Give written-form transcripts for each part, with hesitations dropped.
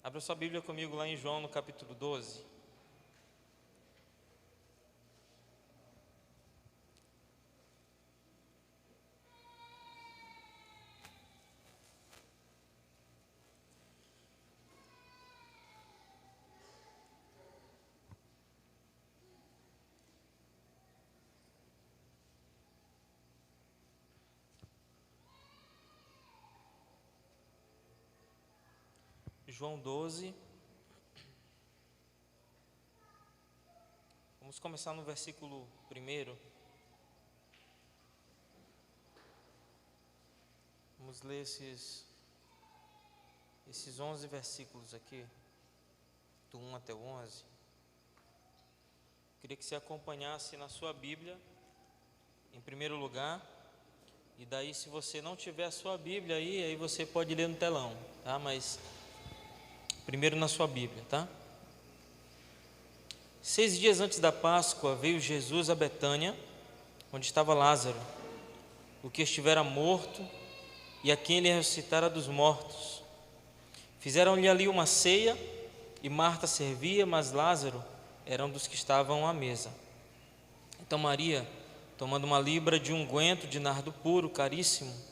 Abra sua Bíblia comigo lá em João, no capítulo 12. João 12. Vamos começar no versículo 1. Vamos ler esses 11 versículos aqui, do 1 até o 11. Queria que você acompanhasse na sua Bíblia, em primeiro lugar, e daí, se você não tiver a sua Bíblia aí você pode ler no telão, tá? Mas primeiro na sua Bíblia, tá? 6 dias antes da Páscoa, veio Jesus a Betânia, onde estava Lázaro, o que estivera morto e a quem ele ressuscitara dos mortos. Fizeram-lhe ali uma ceia, e Marta servia, mas Lázaro era um dos que estavam à mesa. Então Maria, tomando uma libra de unguento de nardo puro, caríssimo,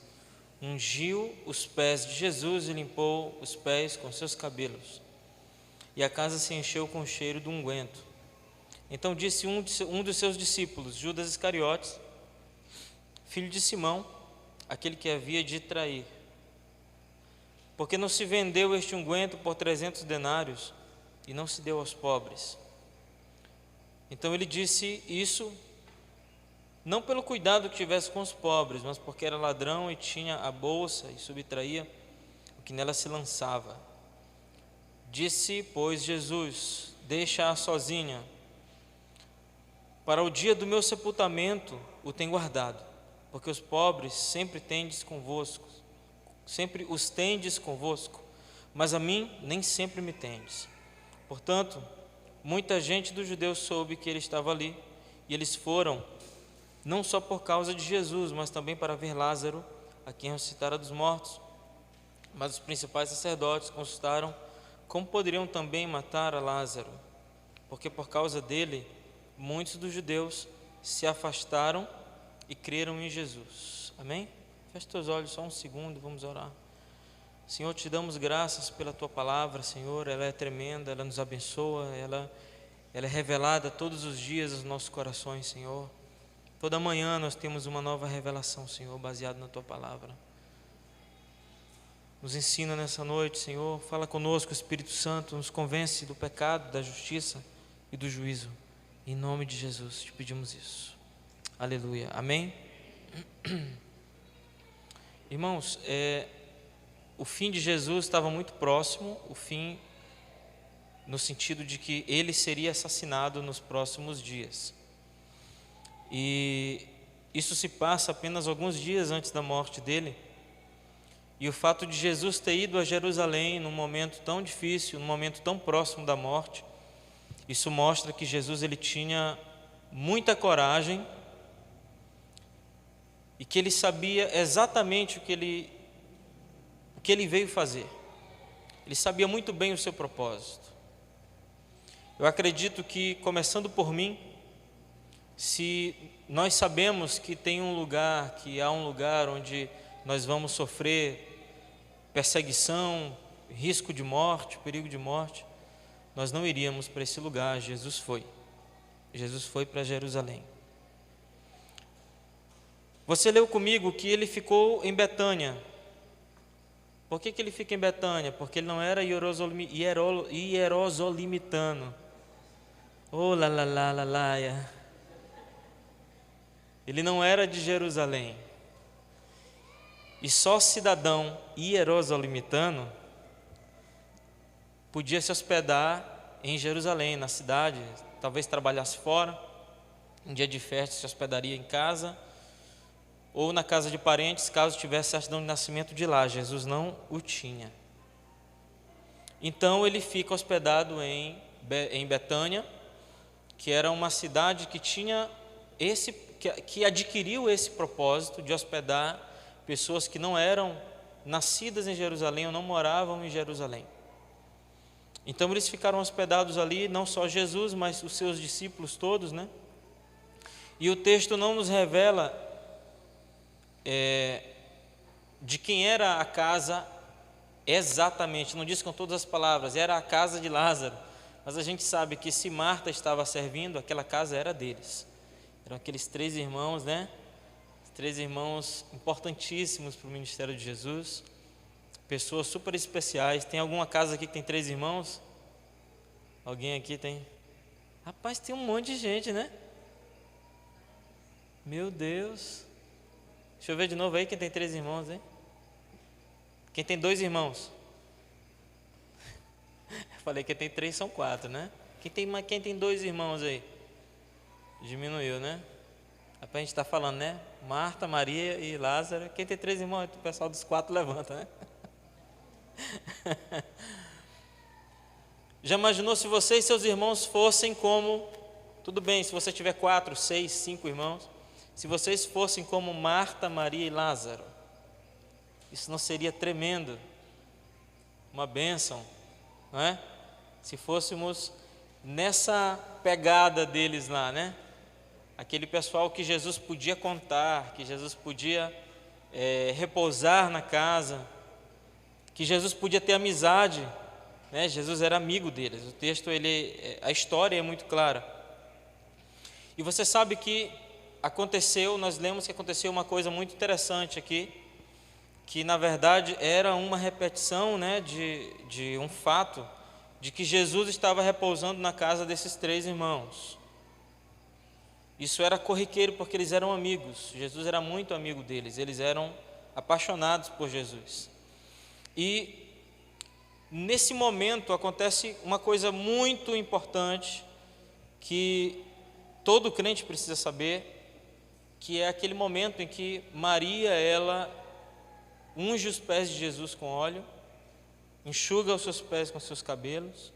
ungiu os pés de Jesus e limpou os pés com seus cabelos. E a casa se encheu com o cheiro do unguento. Então disse um dos seus discípulos, Judas Iscariotes, filho de Simão, aquele que havia de trair: por que não se vendeu este unguento por 300 denários e não se deu aos pobres? Então ele disse isso não pelo cuidado que tivesse com os pobres, mas porque era ladrão e tinha a bolsa e subtraía o que nela se lançava. Disse, pois, Jesus: deixa-a sozinha. Para o dia do meu sepultamento o tenho guardado, porque os pobres sempre os tendes convosco, mas a mim nem sempre me tendes. Portanto, muita gente dos judeus soube que ele estava ali, e eles foram, não só por causa de Jesus, mas também para ver Lázaro, a quem ressuscitara dos mortos. Mas os principais sacerdotes consultaram como poderiam também matar a Lázaro, porque por causa dele muitos dos judeus se afastaram e creram em Jesus. Amém? Feche teus olhos só um segundo, vamos orar. Senhor, te damos graças pela tua palavra, Senhor. Ela é tremenda, ela nos abençoa, ela é revelada todos os dias aos nossos corações, Senhor. Toda manhã nós temos uma nova revelação, Senhor, baseada na tua palavra. Nos ensina nessa noite, Senhor. Fala conosco, Espírito Santo, nos convence do pecado, da justiça e do juízo. Em nome de Jesus te pedimos isso. Aleluia. Amém? Irmãos, o fim de Jesus estava muito próximo, o fim no sentido de que ele seria assassinado nos próximos dias. E isso se passa apenas alguns dias antes da morte dele. E o fato de Jesus ter ido a Jerusalém num momento tão difícil, num momento tão próximo da morte, isso mostra que Jesus ele tinha muita coragem e que ele sabia exatamente o que ele veio fazer. Ele sabia muito bem o seu propósito. Eu acredito que, começando por mim, se nós sabemos que há um lugar onde nós vamos sofrer perseguição, risco de morte, perigo de morte, nós não iríamos para esse lugar. Jesus foi para Jerusalém. Você leu comigo que ele ficou em Betânia. Por que ele fica em Betânia? Porque ele não era hierosolimitano. Oh, laia. Ele não era de Jerusalém. E só cidadão hierosolimitano podia se hospedar em Jerusalém, na cidade. Talvez trabalhasse fora, um dia de festa se hospedaria em casa, ou na casa de parentes, caso tivesse certidão de nascimento de lá. Jesus não o tinha. Então ele fica hospedado em Betânia, que era uma cidade que que adquiriu esse propósito de hospedar pessoas que não eram nascidas em Jerusalém ou não moravam em Jerusalém. Então eles ficaram hospedados ali, não só Jesus, mas os seus discípulos todos, né? E o texto não nos revela de quem era a casa exatamente, não diz com todas as palavras, era a casa de Lázaro, mas a gente sabe que se Marta estava servindo, aquela casa era deles. Eram aqueles 3 irmãos, né? 3 irmãos importantíssimos para o ministério de Jesus, pessoas super especiais. Tem alguma casa aqui que tem 3 irmãos? Alguém aqui tem? Rapaz, tem um monte de gente, né? Meu Deus. Deixa eu ver de novo aí quem tem 3 irmãos, hein? Quem tem 2 irmãos? Eu falei que tem 3, são 4, né? Quem tem 2 irmãos aí? Diminuiu, né? A gente está falando, né? Marta, Maria e Lázaro. Quem tem 3 irmãos? O pessoal dos 4 levanta, né? Já imaginou se você e seus irmãos fossem como... Tudo bem, se você tiver 4, 6, 5 irmãos. Se vocês fossem como Marta, Maria e Lázaro. Isso não seria tremendo? Uma bênção, não é? Se fôssemos nessa pegada deles lá, né? Aquele pessoal que Jesus podia contar, que Jesus podia repousar na casa, que Jesus podia ter amizade, né? Jesus era amigo deles. O texto, a história é muito clara. E você sabe que aconteceu, nós lemos que aconteceu uma coisa muito interessante aqui, que na verdade era uma repetição, né, de um fato, de que Jesus estava repousando na casa desses 3 irmãos. Isso era corriqueiro porque eles eram amigos, Jesus era muito amigo deles, eles eram apaixonados por Jesus. E nesse momento acontece uma coisa muito importante que todo crente precisa saber, que é aquele momento em que Maria, ela unge os pés de Jesus com óleo, enxuga os seus pés com seus cabelos.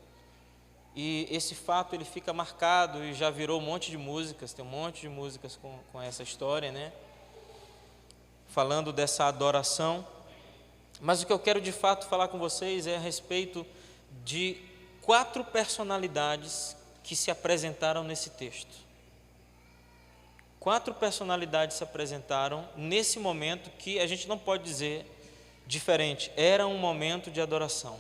E esse fato ele fica marcado e já virou um monte de músicas, tem um monte de músicas com essa história, né? Falando dessa adoração. Mas o que eu quero de fato falar com vocês é a respeito de 4 personalidades que se apresentaram nesse texto. 4 personalidades se apresentaram nesse momento que a gente não pode dizer diferente, era um momento de adoração.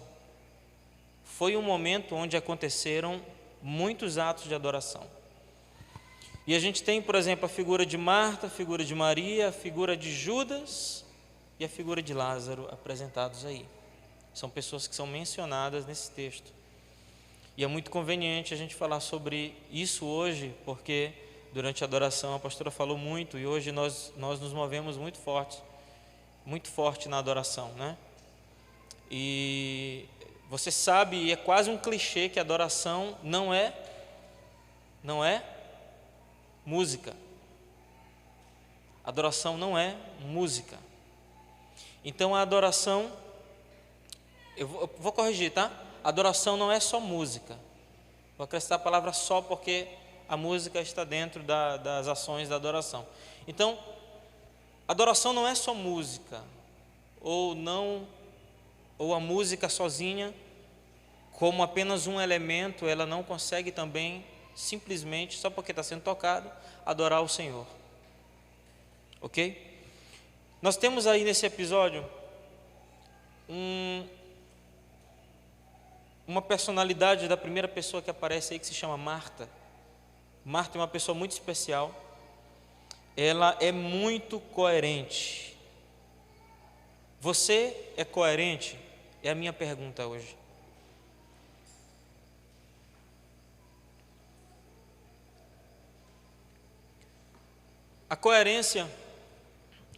Foi um momento onde aconteceram muitos atos de adoração. E a gente tem, por exemplo, a figura de Marta, a figura de Maria, a figura de Judas e a figura de Lázaro apresentados aí. São pessoas que são mencionadas nesse texto. E é muito conveniente a gente falar sobre isso hoje, porque durante a adoração a pastora falou muito e hoje nós nos movemos muito forte na adoração, né? E você sabe, e é quase um clichê, que adoração não é música. Adoração não é música. Então a adoração, eu vou corrigir, tá? Adoração não é só música. Vou acrescentar a palavra só porque a música está dentro das ações da adoração. Então, adoração não é só música, ou a música sozinha, como apenas um elemento, ela não consegue também, simplesmente, só porque está sendo tocado, adorar o Senhor. Ok? Nós temos aí nesse episódio uma personalidade da primeira pessoa que aparece aí, que se chama Marta. Marta é uma pessoa muito especial. Ela é muito coerente. Você é coerente? É a minha pergunta hoje. A coerência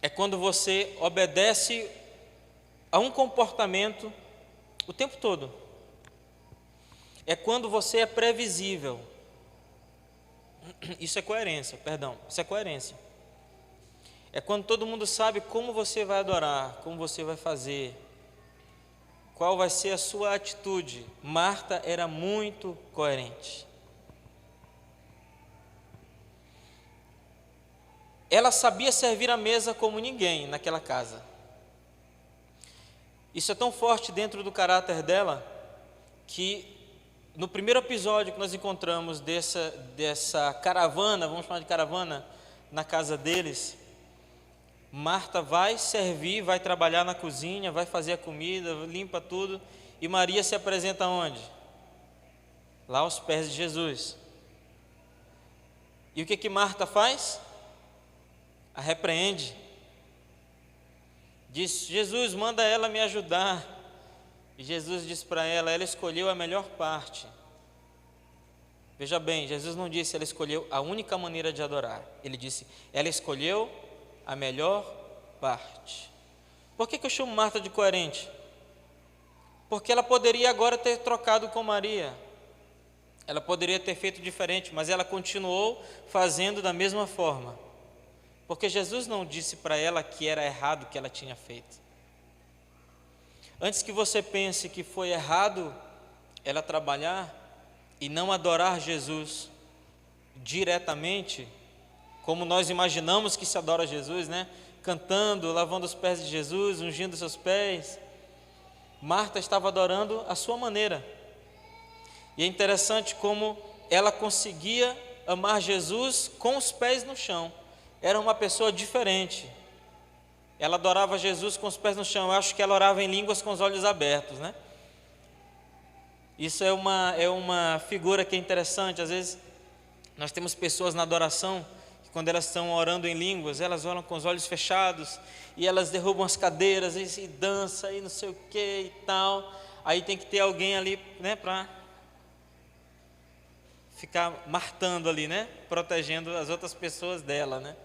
é quando você obedece a um comportamento o tempo todo. É quando você é previsível. Isso é coerência, isso é coerência. É quando todo mundo sabe como você vai adorar, como você vai fazer, qual vai ser a sua atitude. Marta era muito coerente. Ela sabia servir a mesa como ninguém naquela casa. Isso é tão forte dentro do caráter dela, que No primeiro episódio que nós encontramos dessa caravana, vamos chamar de caravana, na casa deles, Marta vai servir, vai trabalhar na cozinha, vai fazer a comida, limpa tudo, e Maria se apresenta onde? Lá aos pés de Jesus. E o que Marta faz? A repreende. Diz: Jesus, manda ela me ajudar. E Jesus diz para ela escolheu a melhor parte. Veja bem, Jesus não disse ela escolheu a única maneira de adorar. Ele disse, ela escolheu a melhor parte. Por que eu chamo Marta de coerente? Porque ela poderia agora ter trocado com Maria. Ela poderia ter feito diferente, mas ela continuou fazendo da mesma forma. Porque Jesus não disse para ela que era errado o que ela tinha feito. Antes que você pense que foi errado ela trabalhar e não adorar Jesus diretamente, como nós imaginamos que se adora Jesus, né? Cantando, lavando os pés de Jesus, ungindo seus pés. Marta estava adorando a sua maneira. E é interessante como ela conseguia amar Jesus com os pés no chão. Era uma pessoa diferente. Ela adorava Jesus com os pés no chão. Eu acho que ela orava em línguas com os olhos abertos, né? Isso é uma figura que é interessante. Às vezes nós temos pessoas na adoração que quando elas estão orando em línguas, elas oram com os olhos fechados e elas derrubam as cadeiras e dançam e não sei o que e tal. Aí tem que ter alguém ali, né, para ficar martando ali, né, protegendo as outras pessoas dela, né?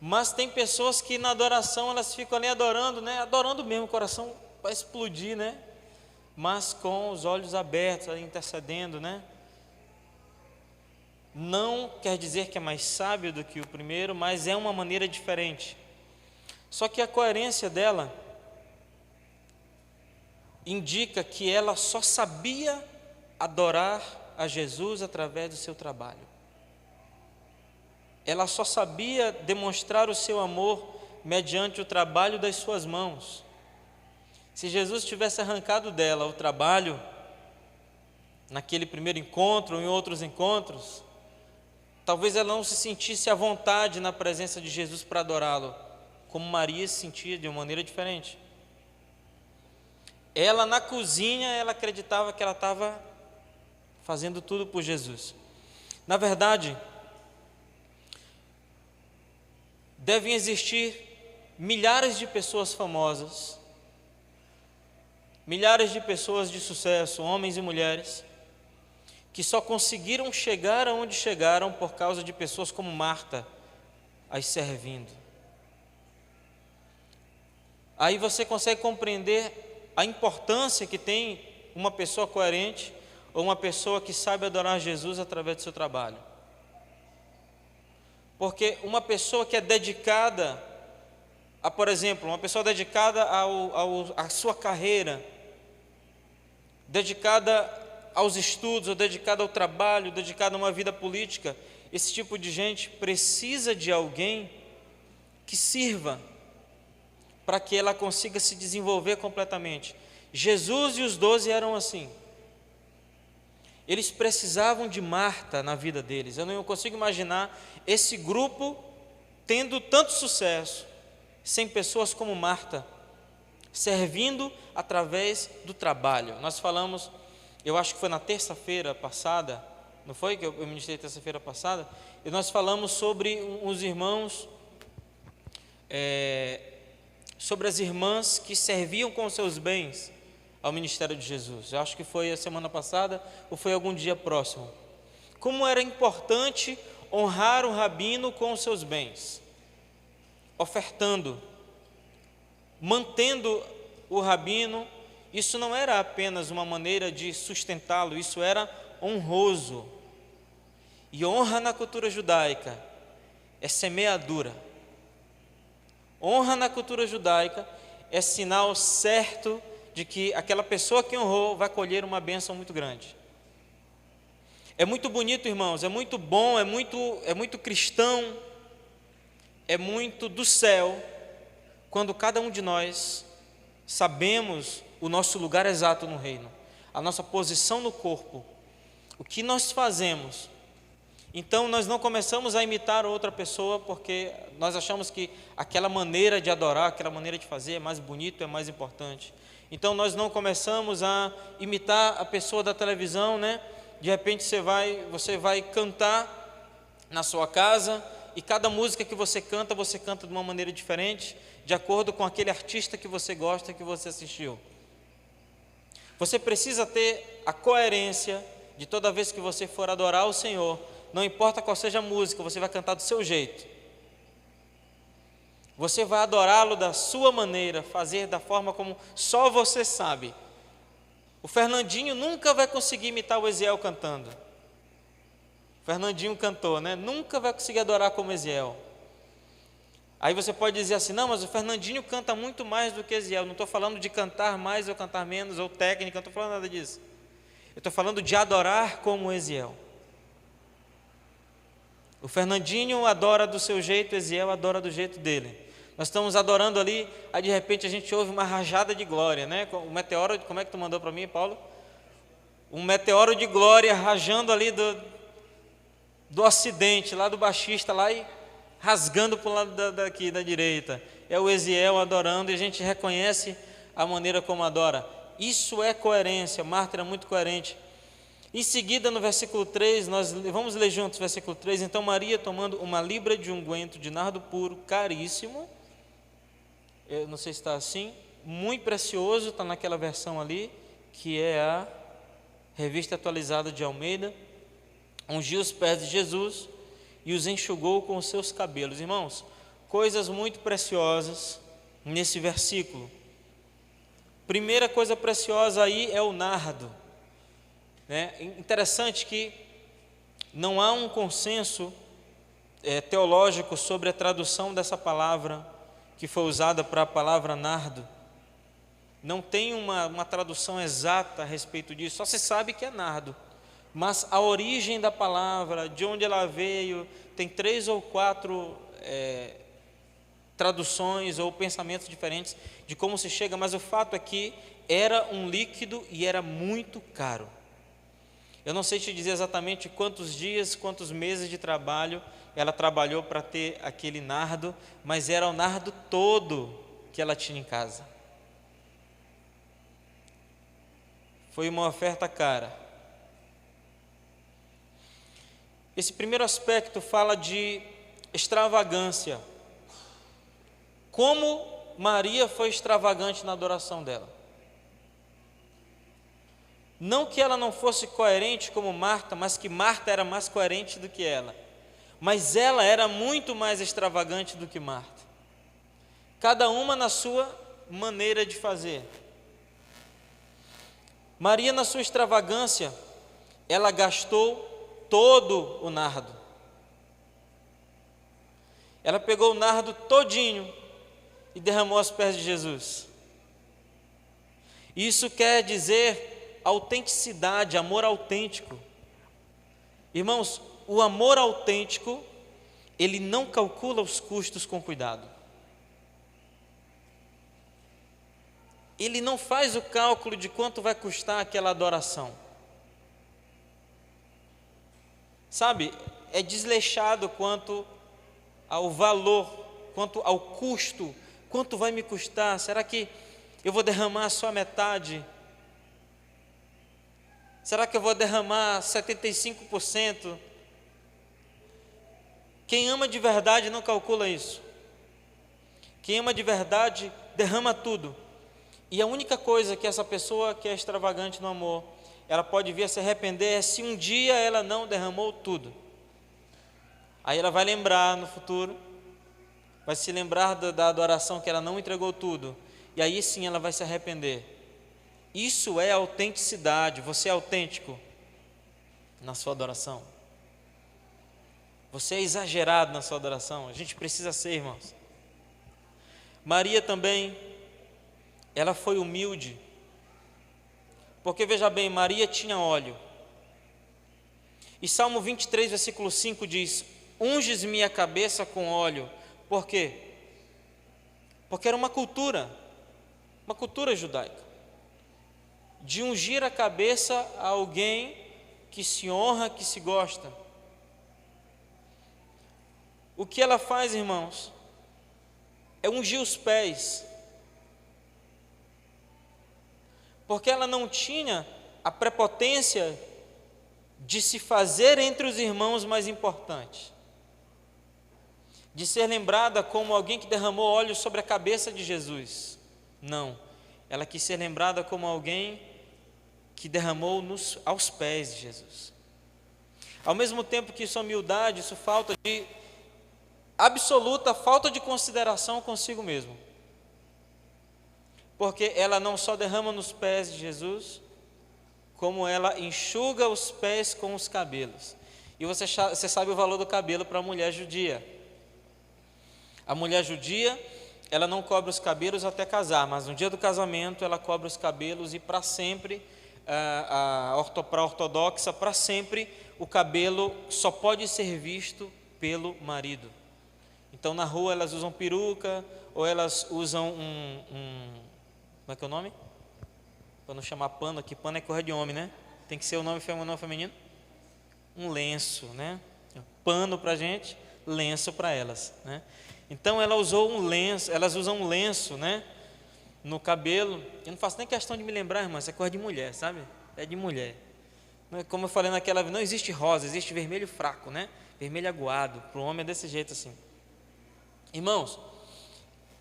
Mas tem pessoas que na adoração elas ficam ali adorando, né? Adorando mesmo, o coração vai explodir, né? Mas com os olhos abertos, ali intercedendo, né? Não quer dizer que é mais sábio do que o primeiro, mas é uma maneira diferente. Só que a coerência dela indica que ela só sabia adorar a Jesus através do seu trabalho. Ela só sabia demonstrar o seu amor mediante o trabalho das suas mãos. Se Jesus tivesse arrancado dela o trabalho, naquele primeiro encontro ou em outros encontros, talvez ela não se sentisse à vontade na presença de Jesus para adorá-lo, como Maria se sentia de uma maneira diferente. Ela na cozinha, ela acreditava que ela estava fazendo tudo por Jesus. Na verdade, devem existir milhares de pessoas famosas, milhares de pessoas de sucesso, homens e mulheres, que só conseguiram chegar aonde chegaram por causa de pessoas como Marta, as servindo. Aí você consegue compreender a importância que tem uma pessoa coerente ou uma pessoa que sabe adorar Jesus através do seu trabalho. Porque uma pessoa que é dedicada a, por exemplo, uma pessoa dedicada à sua carreira, dedicada aos estudos, ou dedicada ao trabalho, dedicada a uma vida política, esse tipo de gente precisa de alguém que sirva para que ela consiga se desenvolver completamente. Jesus e os 12 eram assim. Eles precisavam de Marta na vida deles. Eu não consigo imaginar esse grupo tendo tanto sucesso sem pessoas como Marta, servindo através do trabalho. Nós falamos, eu acho que foi na terça-feira passada, não foi que eu ministrei terça-feira passada? E nós falamos sobre os irmãos, sobre as irmãs que serviam com seus bens ao ministério de Jesus. Eu acho que foi a semana passada ou foi algum dia próximo. Como era importante honrar o rabino com os seus bens, ofertando, mantendo o rabino. Isso não era apenas uma maneira de sustentá-lo, isso era honroso. E honra na cultura judaica é semeadura. Honra na cultura judaica é sinal certo de que aquela pessoa que honrou vai colher uma bênção muito grande. É muito bonito, irmãos, é muito bom, é muito cristão, é muito do céu, quando cada um de nós sabemos o nosso lugar exato no reino. a nossa posição no corpo, o que nós fazemos. Então nós não começamos a imitar outra pessoa porque nós achamos que aquela maneira de adorar, aquela maneira de fazer é mais bonito, é mais importante. Então nós não começamos a imitar a pessoa da televisão, né? De repente você vai cantar na sua casa e cada música que você canta de uma maneira diferente, de acordo com aquele artista que você gosta, que você assistiu. Você precisa ter a coerência de toda vez que você for adorar o Senhor, não importa qual seja a música, você vai cantar do seu jeito. Você vai adorá-lo da sua maneira, fazer da forma como só você sabe. O Fernandinho nunca vai conseguir imitar o Eziel cantando. O Fernandinho cantou, né? Nunca vai conseguir adorar como Eziel. Aí você pode dizer assim, não, mas o Fernandinho canta muito mais do que Eziel. Não estou falando de cantar mais ou cantar menos, ou técnica, não estou falando nada disso. Eu estou falando de adorar como Eziel. O Fernandinho adora do seu jeito, Eziel adora do jeito dele. Nós estamos adorando ali, aí de repente a gente ouve uma rajada de glória, né? O meteoro, como é que tu mandou para mim, Paulo? Um meteoro de glória rajando ali do ocidente, lá do baixista, lá e rasgando para o lado daqui, da direita. É o Eziel adorando e a gente reconhece a maneira como adora. Isso é coerência. Marta era muito coerente. Em seguida, no versículo 3, nós vamos ler juntos, versículo 3. Então Maria, tomando uma libra de unguento de nardo puro, caríssimo, eu não sei se está assim, muito precioso, está naquela versão ali, que é a Revista Atualizada de Almeida, ungiu os pés de Jesus e os enxugou com os seus cabelos. Irmãos, coisas muito preciosas nesse versículo. Primeira coisa preciosa aí é o nardo. Interessante que não há um consenso teológico sobre a tradução dessa palavra que foi usada para a palavra nardo. Não tem uma tradução exata a respeito disso, só se sabe que é nardo. Mas a origem da palavra, de onde ela veio, tem 3 ou 4 traduções ou pensamentos diferentes de como se chega, mas o fato é que era um líquido e era muito caro. Eu não sei te dizer exatamente quantos dias, quantos meses de trabalho ela trabalhou para ter aquele nardo, mas era o nardo todo que ela tinha em casa. Foi uma oferta cara. Esse primeiro aspecto fala de extravagância. Como Maria foi extravagante na adoração dela. Não que ela não fosse coerente como Marta, mas que Marta era mais coerente do que ela. Mas ela era muito mais extravagante do que Marta. Cada uma na sua maneira de fazer. Maria, na sua extravagância, ela gastou todo o nardo. Ela pegou o nardo todinho e derramou aos pés de Jesus. Isso quer dizer autenticidade, amor autêntico. Irmãos, o amor autêntico, ele não calcula os custos com cuidado. Ele não faz o cálculo de quanto vai custar aquela adoração. Sabe, é desleixado quanto ao valor, quanto ao custo, quanto vai me custar? Será que eu vou derramar só a metade? Será que eu vou derramar 75%? Quem ama de verdade não calcula isso. Quem ama de verdade derrama tudo. E a única coisa que essa pessoa que é extravagante no amor, ela pode vir a se arrepender é se um dia ela não derramou tudo. Aí ela vai lembrar no futuro, vai se lembrar da adoração que ela não entregou tudo. E aí sim ela vai se arrepender. Isso é autenticidade. Você é autêntico na sua adoração? Você é exagerado na sua adoração? A gente precisa ser, irmãos. Maria também, ela foi humilde. Porque veja bem, Maria tinha óleo. E Salmo 23, versículo 5 diz: unges-me a cabeça com óleo. Por quê? Porque era uma cultura judaica. de ungir a cabeça a alguém que se honra, que se gosta. O que ela faz, irmãos, é ungir os pés, porque ela não tinha a prepotência de se fazer entre os irmãos mais importante, de ser lembrada como alguém que derramou óleo sobre a cabeça de Jesus. Não, ela quis ser lembrada como alguém que derramou aos pés de Jesus. Ao mesmo tempo que isso é humildade, isso falta de absoluta falta de consideração consigo mesmo, porque ela não só derrama nos pés de Jesus, como ela enxuga os pés com os cabelos. E você sabe o valor do cabelo para a mulher judia. A mulher judia, ela não cobre os cabelos até casar, mas no dia do casamento ela cobre os cabelos, e para sempre, para a ortodoxa, para sempre, o cabelo só pode ser visto pelo marido. Então na rua elas usam peruca, ou elas usam como é que é o nome? Para não chamar pano, aqui pano é coisa de homem, né? Tem que ser o nome feminino. Um lenço, né? Pano para a gente, lenço para elas, né? Então elas usam um lenço, né, no cabelo. Eu não faço nem questão de me lembrar, irmã, isso é coisa de mulher, sabe? É de mulher. Como eu falei naquela vez, não existe rosa, existe vermelho fraco, né? Vermelho aguado. Para o homem é desse jeito assim. Irmãos,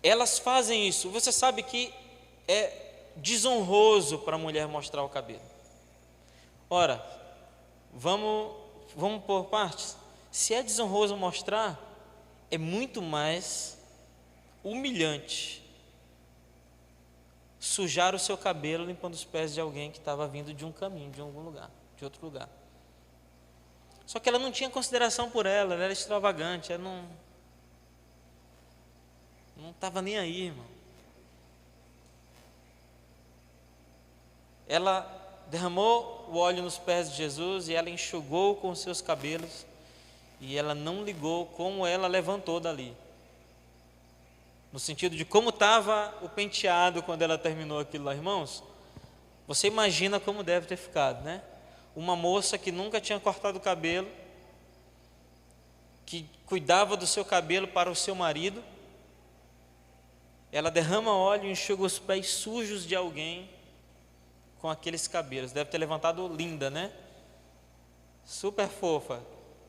elas fazem isso. Você sabe que é desonroso para a mulher mostrar o cabelo. Ora, vamos por partes. Se é desonroso mostrar, é muito mais humilhante sujar o seu cabelo limpando os pés de alguém que estava vindo de um caminho, de algum lugar, de outro lugar. Só que ela não tinha consideração por ela era extravagante, ela não estava nem aí, irmão. Ela derramou o óleo nos pés de Jesus e ela enxugou com os seus cabelos, e ela não ligou como ela levantou dali, no sentido de como estava o penteado quando ela terminou aquilo lá. Irmãos, você imagina como deve ter ficado, né? Uma moça que nunca tinha cortado o cabelo, que cuidava do seu cabelo para o seu marido, ela derrama óleo e enxuga os pés sujos de alguém com aqueles cabelos. Deve ter levantado linda, né? Super fofa.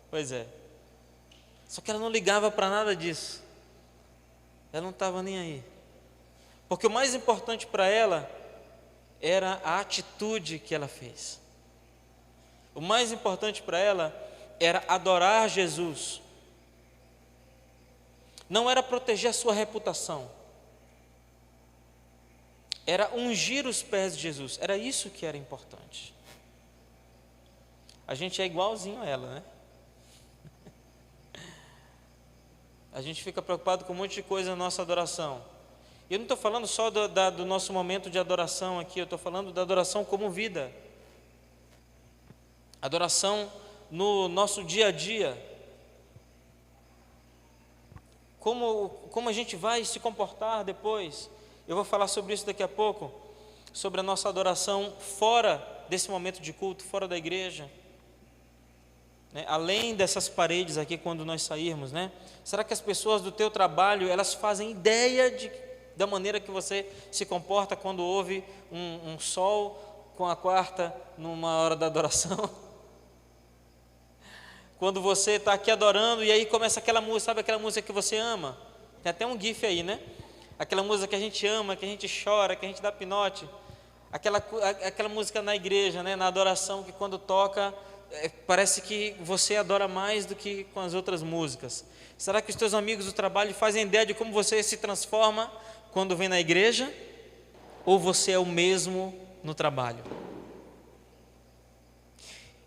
Pois é. Só que ela não ligava para nada disso. Ela não estava nem aí. Porque o mais importante para ela era a atitude que ela fez. O mais importante para ela era adorar Jesus. Não era proteger a sua reputação. Era ungir os pés de Jesus. Era isso que era importante. A gente é igualzinho a ela, né? A gente fica preocupado com um monte de coisa na nossa adoração. E eu não estou falando só do nosso momento de adoração aqui, eu estou falando da adoração como vida. Adoração no nosso dia a dia. Como a gente vai se comportar depois. Eu vou falar sobre isso daqui a pouco, sobre a nossa adoração fora desse momento de culto, fora da igreja, né? Além dessas paredes aqui quando nós sairmos, né? Será que as pessoas do teu trabalho, elas fazem ideia da maneira que você se comporta quando ouve um sol com a quarta numa hora da adoração? Quando você está aqui adorando e aí começa aquela música, sabe aquela música que você ama? Tem até um gif aí, né? Aquela música que a gente ama, que a gente chora, que a gente dá pinote. Aquela música na igreja, né? Na adoração, que quando toca, parece que você adora mais do que com as outras músicas. Será que os teus amigos do trabalho fazem ideia de como você se transforma quando vem na igreja? Ou você é o mesmo no trabalho?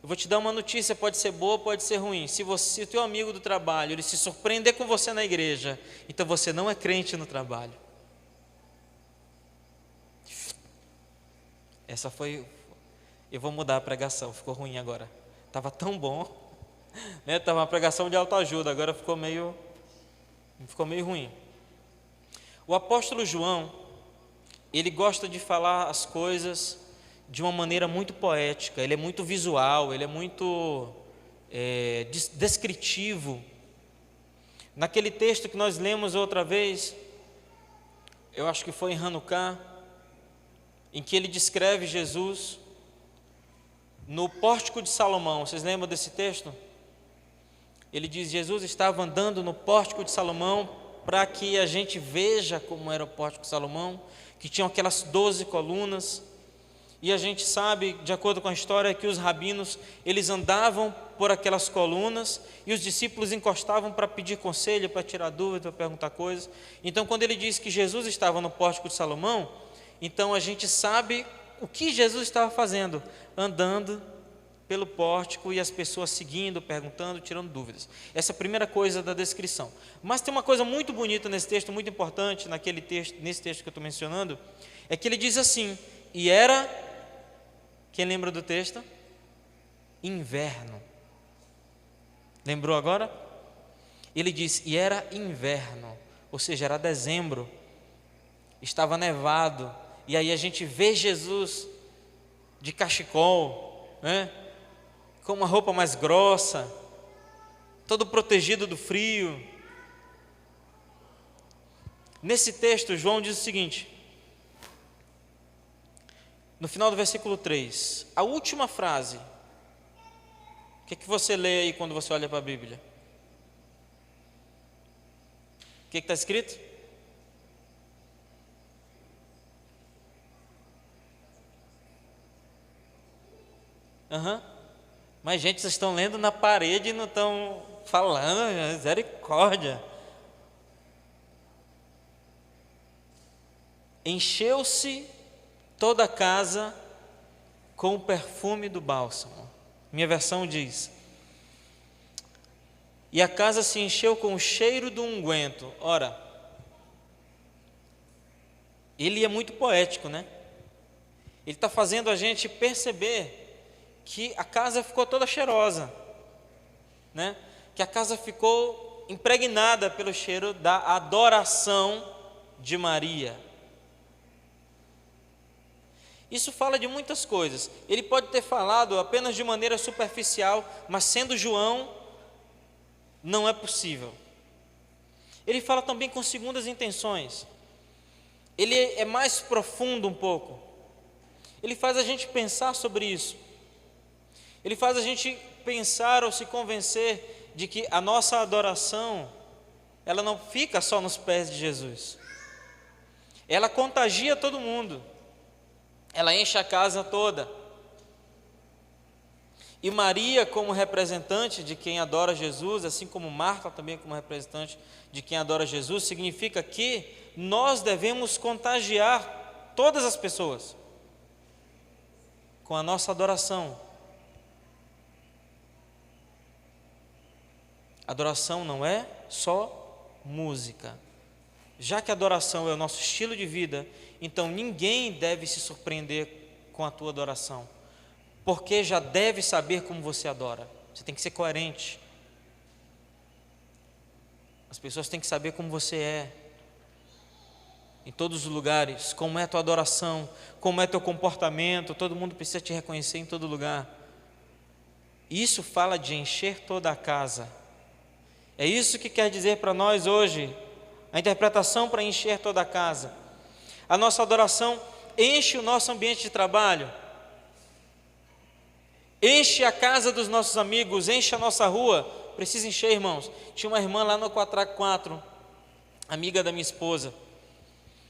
Eu vou te dar uma notícia, pode ser boa, pode ser ruim. Se o teu amigo do trabalho ele se surpreender com você na igreja, então você não é crente no trabalho. Essa foi... Eu vou mudar a pregação, ficou ruim agora. Estava tão bom, né? Estava uma pregação de autoajuda, agora ficou meio ruim. O apóstolo João, ele gosta de falar as coisas de uma maneira muito poética, ele é muito visual, ele é muito descritivo. Naquele texto que nós lemos outra vez, eu acho que foi em Hanukkah, em que ele descreve Jesus no pórtico de Salomão. Vocês lembram desse texto? Ele diz: Jesus estava andando no pórtico de Salomão, para que a gente veja como era o pórtico de Salomão, que tinham aquelas 12 colunas, e a gente sabe, de acordo com a história, que os rabinos, eles andavam por aquelas colunas, e os discípulos encostavam para pedir conselho, para tirar dúvida, para perguntar coisas. Então, quando ele diz que Jesus estava no pórtico de Salomão, então a gente sabe o que Jesus estava fazendo, andando pelo pórtico e as pessoas seguindo, perguntando, tirando dúvidas. Essa é a primeira coisa da descrição. Mas tem uma coisa muito bonita nesse texto, muito importante nesse texto que eu estou mencionando, é que ele diz assim: e era, quem lembra do texto? Inverno. Lembrou agora? Ele diz: e era inverno, ou seja, era dezembro, estava nevado, e aí a gente vê Jesus de cachecol, né? Com uma roupa mais grossa, todo protegido do frio. Nesse texto, João diz o seguinte, no final do versículo 3, a última frase. O que você lê aí quando você olha para a Bíblia? O que está escrito? Mas, gente, vocês estão lendo na parede e não estão falando, misericórdia. Encheu-se toda a casa com o perfume do bálsamo. Minha versão diz: e a casa se encheu com o cheiro do unguento. Ora, ele é muito poético, né? Ele está fazendo a gente perceber que a casa ficou toda cheirosa, né? Que a casa ficou impregnada pelo cheiro da adoração de Maria. Isso fala de muitas coisas. Ele pode ter falado apenas de maneira superficial, mas sendo João, não é possível. Ele fala também com segundas intenções. Ele é mais profundo um pouco. Ele faz a gente pensar sobre isso. Ele faz a gente pensar ou se convencer de que a nossa adoração, ela não fica só nos pés de Jesus. Ela contagia todo mundo. Ela enche a casa toda. E Maria, como representante de quem adora Jesus, assim como Marta também como representante de quem adora Jesus, significa que nós devemos contagiar todas as pessoas com a nossa adoração. Adoração não é só música. Já que a adoração é o nosso estilo de vida, então ninguém deve se surpreender com a tua adoração, porque já deve saber como você adora. Você tem que ser coerente. As pessoas têm que saber como você é, em todos os lugares, como é a tua adoração, como é teu comportamento. Todo mundo precisa te reconhecer em todo lugar. Isso fala de encher toda a casa. É isso que quer dizer para nós hoje, a interpretação para encher toda a casa. A nossa adoração enche o nosso ambiente de trabalho, enche a casa dos nossos amigos, enche a nossa rua. Precisa encher, irmãos. Tinha uma irmã lá no Quatrac 4, amiga da minha esposa,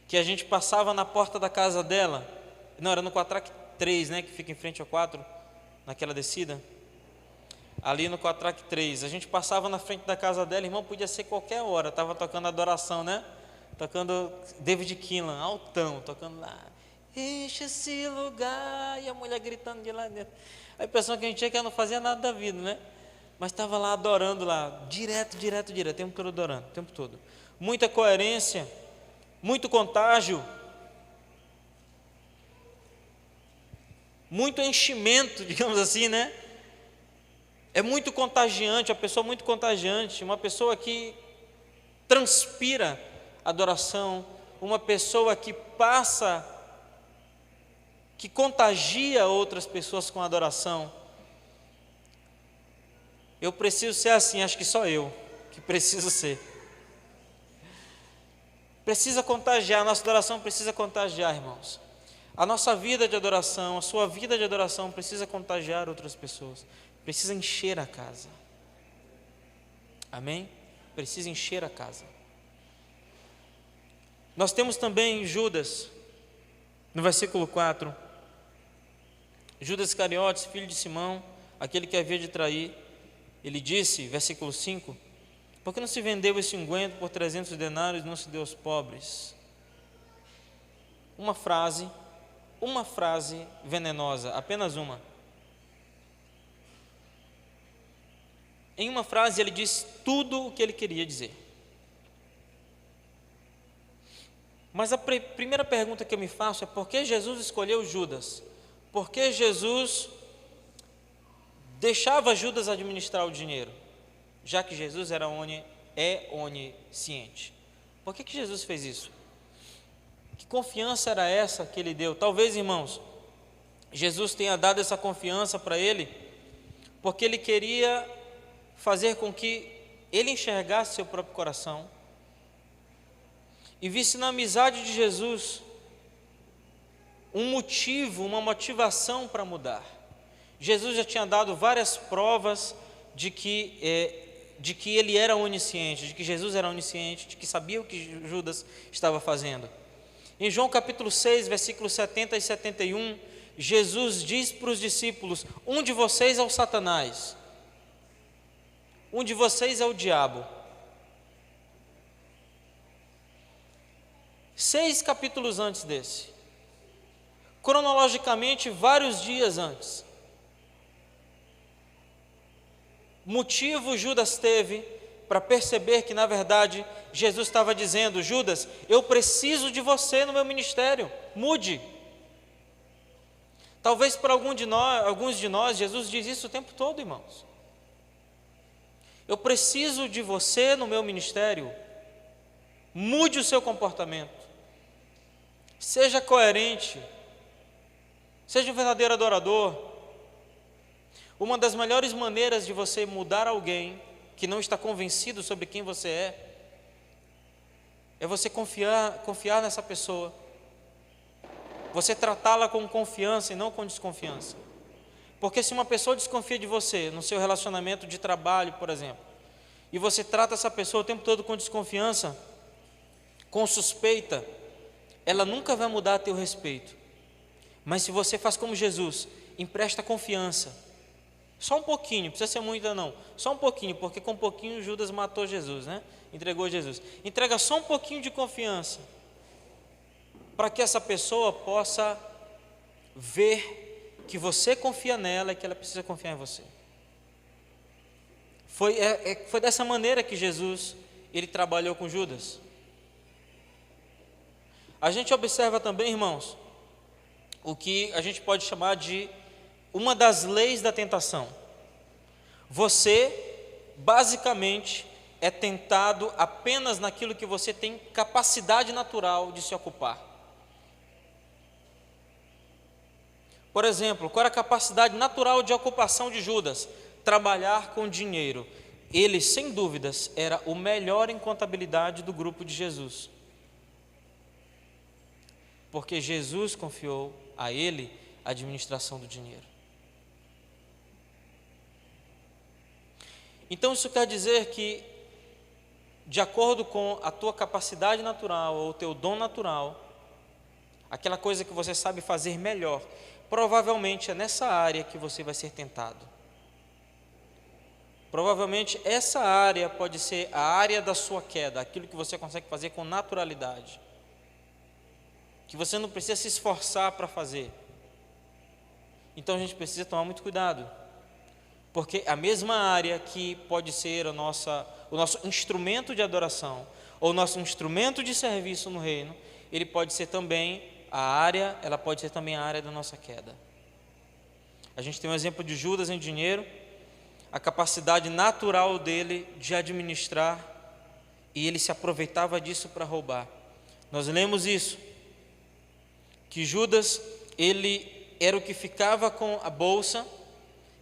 que a gente passava na porta da casa dela. Não, era no Quatrac 3, né, que fica em frente ao 4, naquela descida. Ali no Quatrac 3, a gente passava na frente da casa dela, irmão, podia ser qualquer hora, estava tocando adoração, né? Tocando David Keelan, altão, tocando lá, enche esse lugar, e a mulher gritando de lá dentro. A impressão que a gente tinha que ela não fazia nada da vida, né? Mas estava lá adorando lá, direto, o tempo todo adorando, o tempo todo. Muita coerência, muito contágio, muito enchimento, digamos assim, né? É muito contagiante, uma pessoa muito contagiante, uma pessoa que transpira adoração, uma pessoa que que contagia outras pessoas com adoração. Eu preciso ser assim, acho que só eu que preciso ser. Precisa contagiar, a nossa adoração precisa contagiar, irmãos. A nossa vida de adoração, a sua vida de adoração precisa contagiar outras pessoas. Precisa encher a casa. Amém? Precisa encher a casa. Nós temos também Judas, no versículo 4. Judas Iscariotes, filho de Simão, aquele que havia de trair, ele disse, versículo 5, por que não se vendeu esse unguento por 300 denários e não se deu aos pobres? Uma frase venenosa, apenas uma. Em uma frase ele diz tudo o que ele queria dizer. Mas a primeira pergunta que eu me faço é: por que Jesus escolheu Judas? Por que Jesus deixava Judas administrar o dinheiro, já que Jesus é onisciente? Por que Jesus fez isso? Que confiança era essa que ele deu? Talvez, irmãos, Jesus tenha dado essa confiança para ele, porque ele queria fazer com que ele enxergasse seu próprio coração e visse na amizade de Jesus um motivo, uma motivação para mudar. Jesus já tinha dado várias provas de que ele era onisciente, de que Jesus era onisciente, de que sabia o que Judas estava fazendo. Em João capítulo 6, versículos 70 e 71, Jesus diz para os discípulos: um de vocês é o Satanás, um de vocês é o diabo. 6 capítulos antes desse, cronologicamente vários dias antes. Motivo Judas teve para perceber que na verdade Jesus estava dizendo: Judas, eu preciso de você no meu ministério, mude. Talvez para alguns de nós Jesus diz isso o tempo todo, irmãos. Eu preciso de você no meu ministério, mude o seu comportamento, seja coerente, seja um verdadeiro adorador. Uma das melhores maneiras de você mudar alguém que não está convencido sobre quem você é você confiar nessa pessoa, você tratá-la com confiança e não com desconfiança. Porque se uma pessoa desconfia de você no seu relacionamento de trabalho, por exemplo, e você trata essa pessoa o tempo todo com desconfiança, com suspeita, ela nunca vai mudar a teu respeito. Mas se você faz como Jesus, empresta confiança, só um pouquinho, não precisa ser muito não, só um pouquinho, porque com um pouquinho Judas matou Jesus, né? Entregou Jesus. Entrega só um pouquinho de confiança, para que essa pessoa possa ver que você confia nela e que ela precisa confiar em você. Foi dessa maneira que Jesus, ele trabalhou com Judas. A gente observa também, irmãos, o que a gente pode chamar de uma das leis da tentação. Você, basicamente, é tentado apenas naquilo que você tem capacidade natural de se ocupar. Por exemplo, qual era a capacidade natural de ocupação de Judas? Trabalhar com dinheiro. Ele, sem dúvidas, era o melhor em contabilidade do grupo de Jesus, porque Jesus confiou a ele a administração do dinheiro. Então isso quer dizer que, de acordo com a tua capacidade natural ou o teu dom natural, aquela coisa que você sabe fazer melhor, provavelmente é nessa área que você vai ser tentado. Provavelmente essa área pode ser a área da sua queda, aquilo que você consegue fazer com naturalidade, que você não precisa se esforçar para fazer. Então a gente precisa tomar muito cuidado, porque a mesma área que pode ser o nosso instrumento de adoração, ou o nosso instrumento de serviço no reino, ele pode ser também ela pode ser também a área da nossa queda. A gente tem um exemplo de Judas em dinheiro, a capacidade natural dele de administrar, e ele se aproveitava disso para roubar. Nós lemos isso, que Judas, ele era o que ficava com a bolsa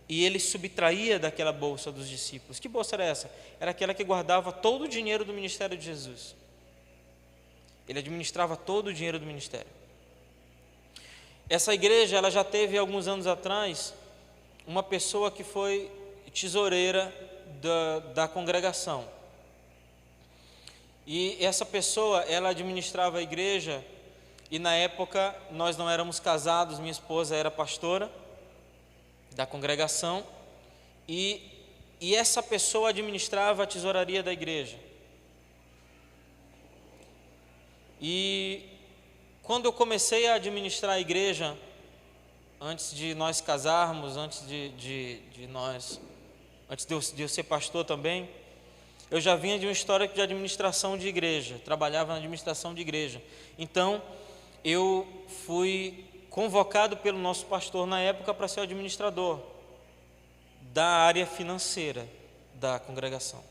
e ele subtraía daquela bolsa dos discípulos. Que bolsa era essa? Era aquela que guardava todo o dinheiro do ministério de Jesus. Ele administrava todo o dinheiro do ministério. Essa igreja, ela já teve alguns anos atrás uma pessoa que foi tesoureira da congregação. E essa pessoa, ela administrava a igreja, e na época nós não éramos casados, minha esposa era pastora da congregação, e essa pessoa administrava a tesouraria da igreja. E quando eu comecei a administrar a igreja, antes de nós casarmos, antes de eu ser pastor também, eu já vinha de um histórico de administração de igreja, trabalhava na administração de igreja. Então, eu fui convocado pelo nosso pastor na época para ser o administrador da área financeira da congregação.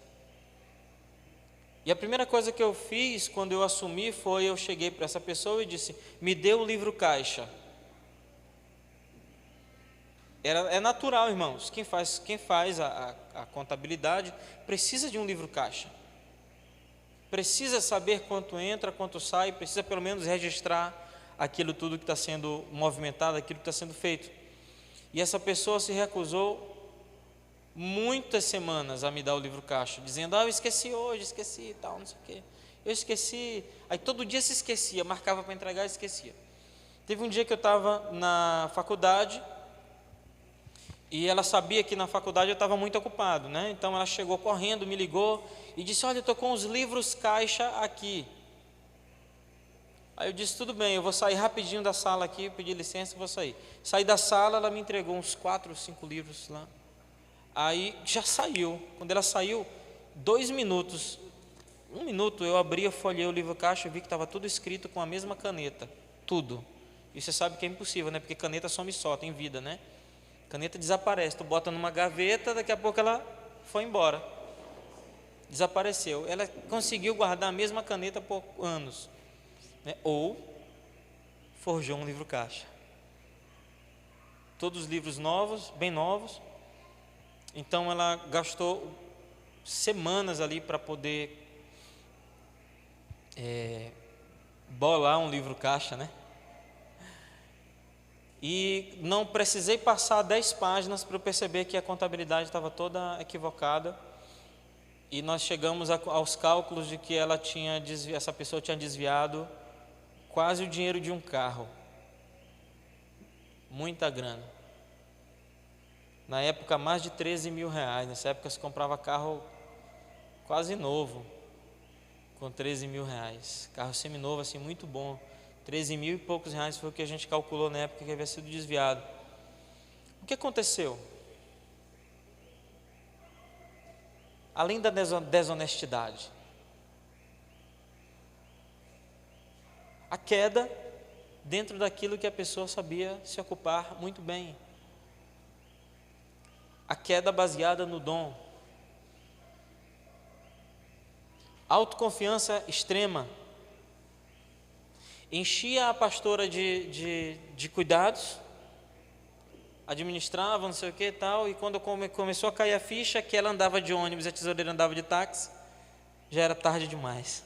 E a primeira coisa que eu fiz quando eu assumi foi, eu cheguei para essa pessoa e disse: me dê o livro caixa. É natural, irmãos, quem faz a contabilidade precisa de um livro caixa, precisa saber quanto entra, quanto sai, precisa pelo menos registrar aquilo tudo que está sendo movimentado, aquilo que está sendo feito. E essa pessoa se recusou muitas semanas a me dar o livro caixa, dizendo: eu esqueci hoje, esqueci e tal, não sei o quê, eu esqueci. Aí todo dia se esquecia, marcava para entregar e esquecia. Teve um dia que eu estava na faculdade, e ela sabia que na faculdade eu estava muito ocupado, né? Então ela chegou correndo, me ligou e disse: olha, eu estou com os livros caixa aqui. Aí eu disse: tudo bem, eu vou sair rapidinho da sala aqui, pedi licença e vou sair. Saí da sala, ela me entregou uns 4 ou 5 livros lá. Aí já saiu. Quando ela saiu, 2 minutos, 1 minuto, eu abri, eu folhei o livro caixa e vi que estava tudo escrito com a mesma caneta, tudo. E você sabe que é impossível, né? Porque caneta some só, tem vida, né? Caneta desaparece, tu bota numa gaveta, daqui a pouco ela foi embora, desapareceu. Ela conseguiu guardar a mesma caneta por anos, né? Ou forjou um livro caixa, todos os livros novos, bem novos. Então ela gastou semanas ali para poder bolar um livro caixa, né? E não precisei passar 10 páginas para eu perceber que a contabilidade estava toda equivocada. E nós chegamos aos cálculos de que essa pessoa tinha desviado quase o dinheiro de um carro. Muita grana. Na época, mais de 13 mil reais. Nessa época se comprava carro quase novo, com 13 mil reais. Carro seminovo, assim, muito bom. 13 mil e poucos reais foi o que a gente calculou na época que havia sido desviado. O que aconteceu? Além da desonestidade, a queda dentro daquilo que a pessoa sabia se ocupar muito bem. A queda baseada no dom. Autoconfiança extrema. Enchia a pastora de cuidados, administrava, não sei o que e tal, e quando começou a cair a ficha que ela andava de ônibus e a tesoureira andava de táxi, já era tarde demais.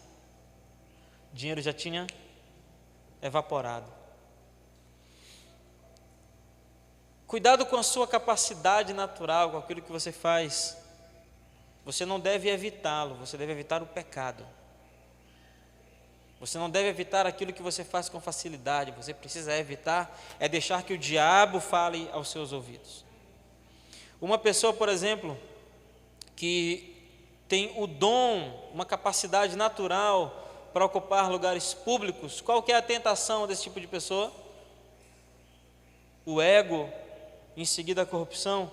O dinheiro já tinha evaporado. Cuidado com a sua capacidade natural, com aquilo que você faz. Você não deve evitá-lo, você deve evitar o pecado. Você não deve evitar aquilo que você faz com facilidade. Você precisa evitar, deixar que o diabo fale aos seus ouvidos. Uma pessoa, por exemplo, que tem o dom, uma capacidade natural para ocupar lugares públicos, qual que é a tentação desse tipo de pessoa? O ego, em seguida a corrupção.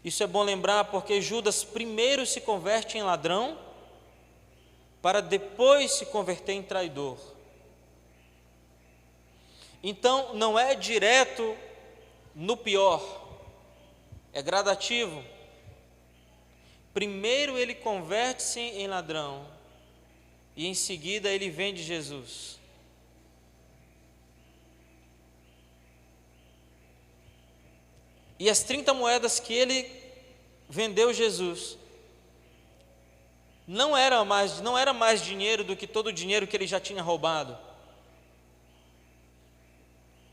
Isso é bom lembrar, porque Judas primeiro se converte em ladrão, para depois se converter em traidor. Então, não é direto no pior, é gradativo. Primeiro ele converte-se em ladrão, e em seguida ele vem de Jesus. E as 30 moedas que ele vendeu Jesus não era mais dinheiro do que todo o dinheiro que ele já tinha roubado.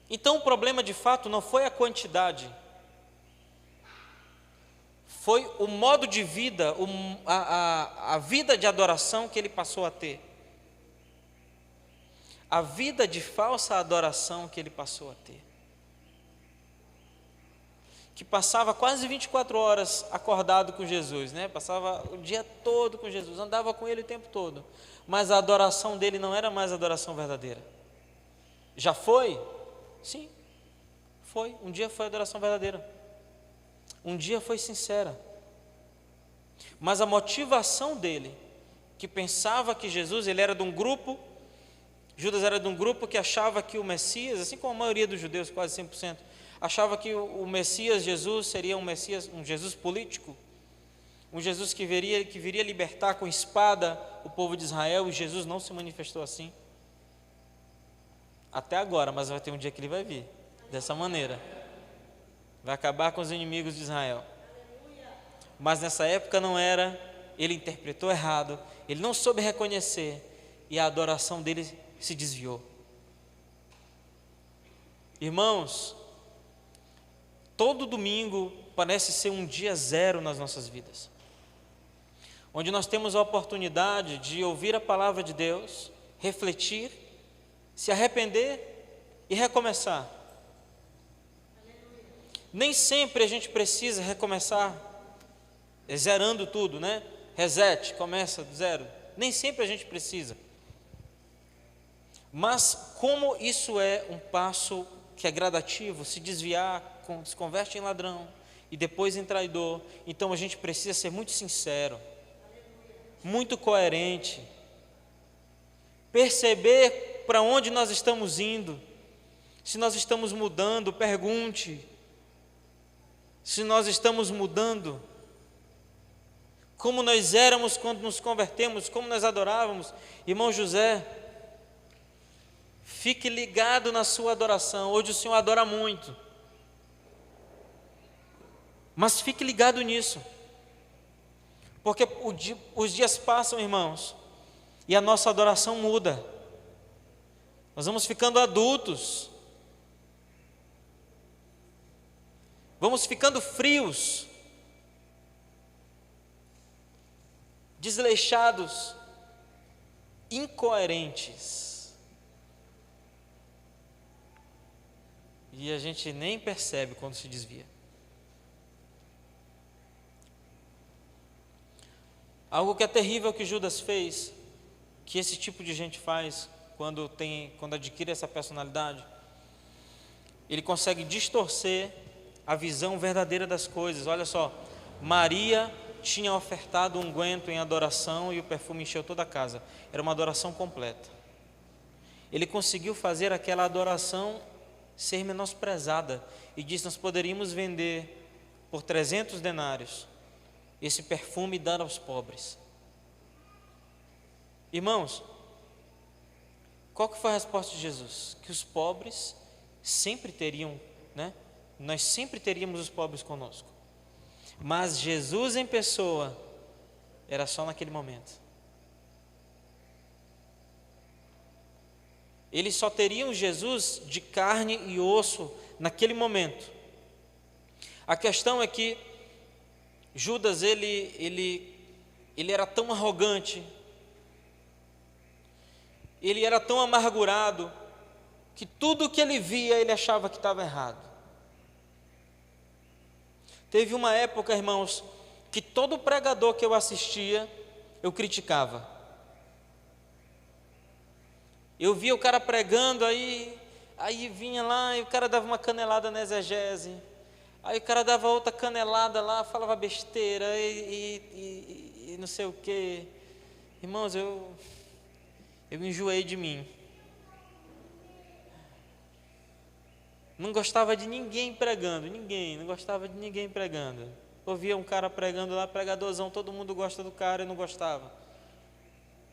Então o problema de fato não foi a quantidade, foi o modo de vida, a vida de adoração que ele passou a ter. A vida de falsa adoração que ele passou a ter. Que passava quase 24 horas acordado com Jesus, né? Passava o dia todo com Jesus, andava com ele o tempo todo. Mas a adoração dele não era mais adoração verdadeira. Já foi? Sim, foi. Um dia foi adoração verdadeira. Um dia foi sincera. Mas a motivação dele, que pensava que Jesus, ele era de um grupo, Judas era de um grupo que achava que o Messias, assim como a maioria dos judeus, quase 100%, achava que o Messias Jesus seria um Messias, um Jesus político, um Jesus que viria libertar com espada o povo de Israel, e Jesus não se manifestou assim. Até agora, mas vai ter um dia que ele vai vir, dessa maneira. Vai acabar com os inimigos de Israel. Mas nessa época não era, ele interpretou errado, ele não soube reconhecer, e a adoração dele se desviou. Irmãos, todo domingo parece ser um dia zero nas nossas vidas, onde nós temos a oportunidade de ouvir a palavra de Deus, refletir, se arrepender e recomeçar. Nem sempre a gente precisa recomeçar zerando tudo, né? Reset, começa do zero. Nem sempre a gente precisa. Mas como isso é um passo que é gradativo, se desviar, se converte em ladrão e depois em traidor, então a gente precisa ser muito sincero, muito coerente, perceber para onde nós estamos indo, se nós estamos mudando, pergunte, se nós estamos mudando, como nós éramos quando nos convertemos, como nós adorávamos. Irmão José, fique ligado na sua adoração. Hoje o Senhor adora muito, mas fique ligado nisso, porque os dias passam, irmãos, e a nossa adoração muda. Nós vamos ficando adultos, vamos ficando frios, desleixados, incoerentes, e a gente nem percebe quando se desvia. Algo que é terrível que Judas fez, que esse tipo de gente faz quando adquire essa personalidade, ele consegue distorcer a visão verdadeira das coisas. Olha só, Maria tinha ofertado um unguento em adoração e o perfume encheu toda a casa. Era uma adoração completa. Ele conseguiu fazer aquela adoração ser menosprezada e disse: nós poderíamos vender por 300 denários esse perfume e dar aos pobres. Irmãos, qual que foi a resposta de Jesus? Que os pobres sempre teriam, né? Nós sempre teríamos os pobres conosco. Mas Jesus em pessoa era só naquele momento. Eles só teriam Jesus de carne e osso naquele momento. A questão é que Judas, ele era tão arrogante, ele era tão amargurado, que tudo que ele via, ele achava que estava errado. Teve uma época, irmãos, que todo pregador que eu assistia, eu criticava. Eu via o cara pregando, aí vinha lá e o cara dava uma canelada na exegese, aí o cara dava outra canelada lá, falava besteira e não sei o quê. Irmãos, eu enjoei de mim. Não gostava de ninguém pregando, não gostava de ninguém pregando. Ouvia um cara pregando lá, pregadorzão, todo mundo gosta do cara, eu não gostava.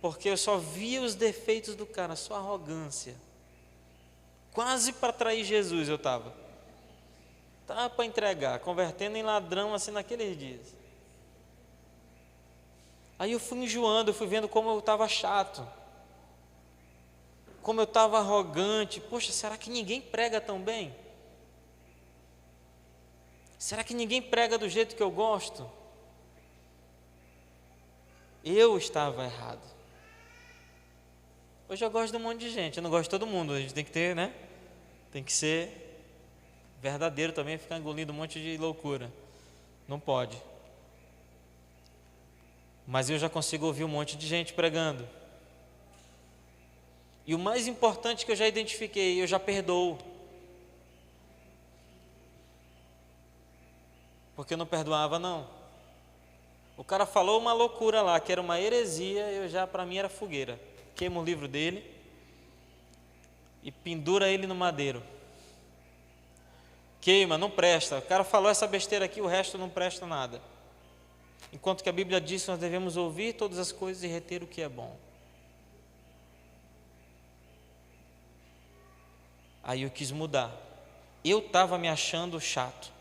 Porque eu só via os defeitos do cara, só arrogância. Quase para trair Jesus eu estava. Estava para entregar, convertendo em ladrão assim naqueles dias. Aí eu fui enjoando, eu fui vendo como eu estava chato, como eu estava arrogante. Poxa, será que ninguém prega tão bem? Será que ninguém prega do jeito que eu gosto? Eu estava errado. Hoje eu gosto de um monte de gente, eu não gosto de todo mundo, a gente tem que ter, né? Tem que ser verdadeiro também, ficar engolindo um monte de loucura. Não pode. Mas eu já consigo ouvir um monte de gente pregando. E o mais importante que eu já identifiquei, eu já perdoo. Porque eu não perdoava, não. O cara falou uma loucura lá, que era uma heresia, para mim era fogueira. Queima o livro dele e pendura ele no madeiro. Queima, não presta. O cara falou essa besteira aqui, o resto não presta nada. Enquanto que a Bíblia diz que nós devemos ouvir todas as coisas e reter o que é bom. Aí eu quis mudar. Eu estava me achando chato.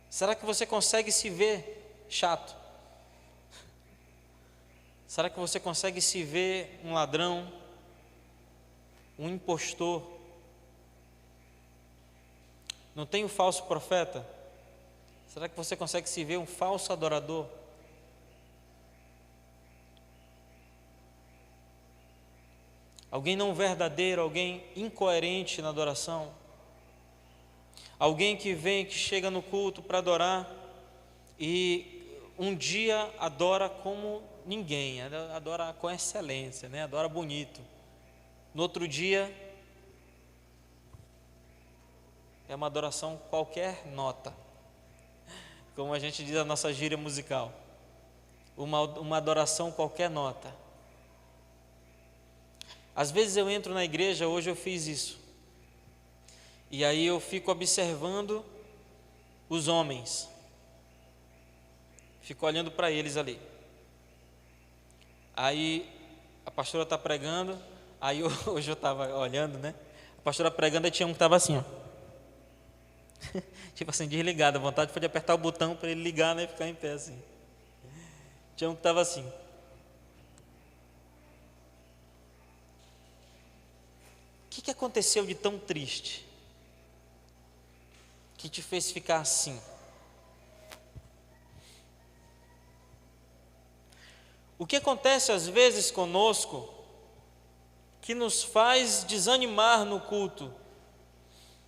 Será que você consegue se ver chato? Será que você consegue se ver um ladrão, um impostor? Não tem o falso profeta? Será que você consegue se ver um falso adorador? Alguém não verdadeiro, alguém incoerente na adoração? Alguém que vem, que chega no culto para adorar e um dia adora como ninguém, adora com excelência, né? Adora bonito. No outro dia é uma adoração qualquer nota, como a gente diz na nossa gíria musical, uma adoração qualquer nota. Às vezes eu entro na igreja, hoje eu fiz isso, e aí eu fico observando os homens, fico olhando para eles ali. Aí a pastora está pregando, aí hoje eu estava olhando, né? A pastora pregando, aí tinha um que estava assim, ó. Tipo assim, desligado, a vontade foi de apertar o botão para ele ligar, né? Ficar em pé assim. Tinha um que estava assim. O que aconteceu de tão triste que te fez ficar assim? O que acontece às vezes conosco que nos faz desanimar no culto,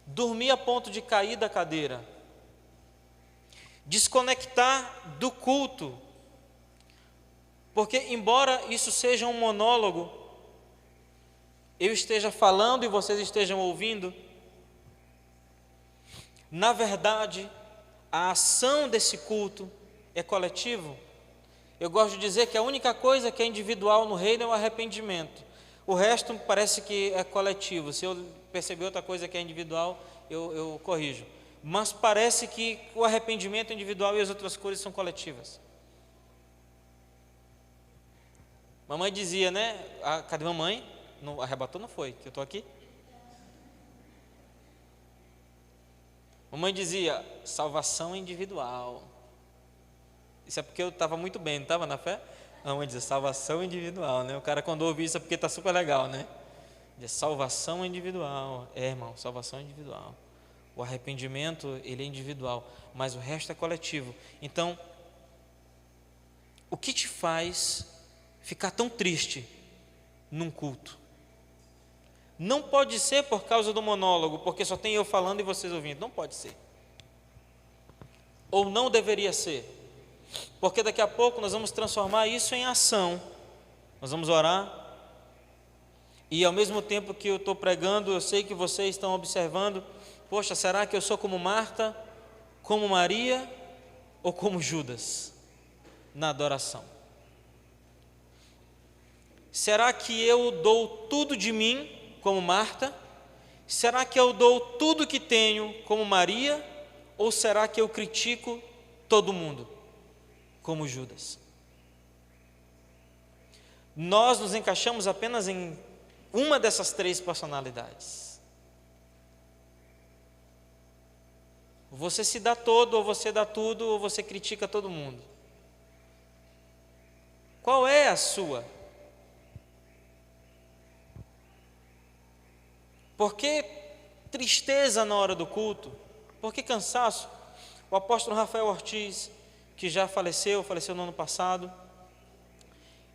dormir a ponto de cair da cadeira, desconectar do culto, porque embora isso seja um monólogo, eu esteja falando e vocês estejam ouvindo, na verdade, a ação desse culto é coletivo. Eu gosto de dizer que a única coisa que é individual no reino é o arrependimento. O resto parece que é coletivo. Se eu perceber outra coisa que é individual, eu corrijo. Mas parece que o arrependimento é individual e as outras coisas são coletivas. Mamãe dizia, né? Cadê mamãe? Não, arrebatou não foi, que eu estou aqui. Mamãe dizia, salvação individual. Isso é porque eu estava muito bem, não estava na fé? A mamãe dizia, salvação individual, né? O cara quando ouve isso é porque está super legal, né? Diz, salvação individual. É, irmão, salvação individual. O arrependimento, ele é individual, mas o resto é coletivo. Então, o que te faz ficar tão triste num culto? Não pode ser por causa do monólogo, porque só tem eu falando e vocês ouvindo. Não pode ser. Ou não deveria ser. Porque daqui a pouco nós vamos transformar isso em ação. Nós vamos orar. E ao mesmo tempo que eu estou pregando, eu sei que vocês estão observando. Poxa, será que eu sou como Marta, como Maria ou como Judas na adoração? Será que eu dou tudo de mim como Marta? Será que eu dou tudo que tenho como Maria? Ou será que eu critico todo mundo como Judas? Nós nos encaixamos apenas em uma dessas três personalidades. Você se dá todo, ou você dá tudo, ou você critica todo mundo. Qual é a sua? Por que tristeza na hora do culto? Por que cansaço? O apóstolo Rafael Ortiz, que já faleceu no ano passado,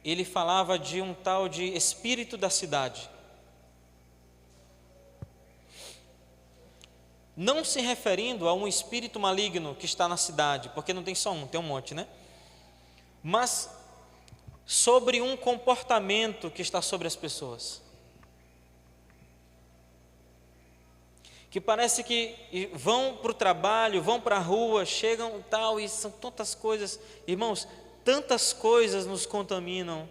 ele falava de um tal de espírito da cidade. Não se referindo a um espírito maligno que está na cidade, porque não tem só um, tem um monte, né? Mas sobre um comportamento que está sobre as pessoas. Que parece que vão para o trabalho, vão para a rua, chegam e tal, e são tantas coisas. Irmãos, tantas coisas nos contaminam,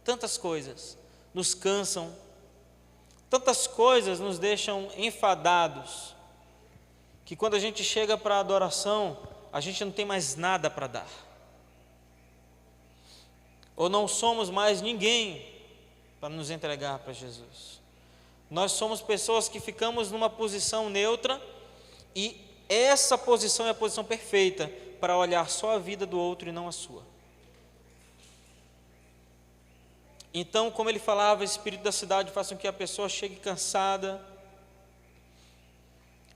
tantas coisas nos cansam, tantas coisas nos deixam enfadados, que quando a gente chega para a adoração, a gente não tem mais nada para dar. Ou não somos mais ninguém para nos entregar para Jesus. Nós somos pessoas que ficamos numa posição neutra, e essa posição é a posição perfeita para olhar só a vida do outro e não a sua. Então, como ele falava, o espírito da cidade faz com que a pessoa chegue cansada,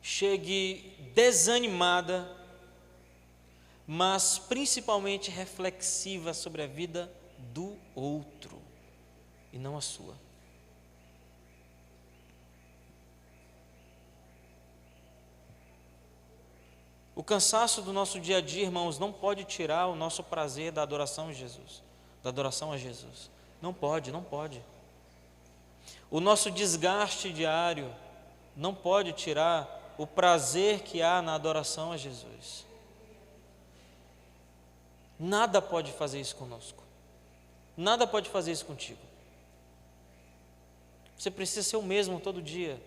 chegue desanimada, mas principalmente reflexiva sobre a vida do outro e não a sua. O cansaço do nosso dia a dia, irmãos, não pode tirar o nosso prazer da adoração a Jesus, da adoração a Jesus. Não pode, não pode. O nosso desgaste diário não pode tirar o prazer que há na adoração a Jesus. Nada pode fazer isso conosco. Nada pode fazer isso contigo. Você precisa ser o mesmo todo dia.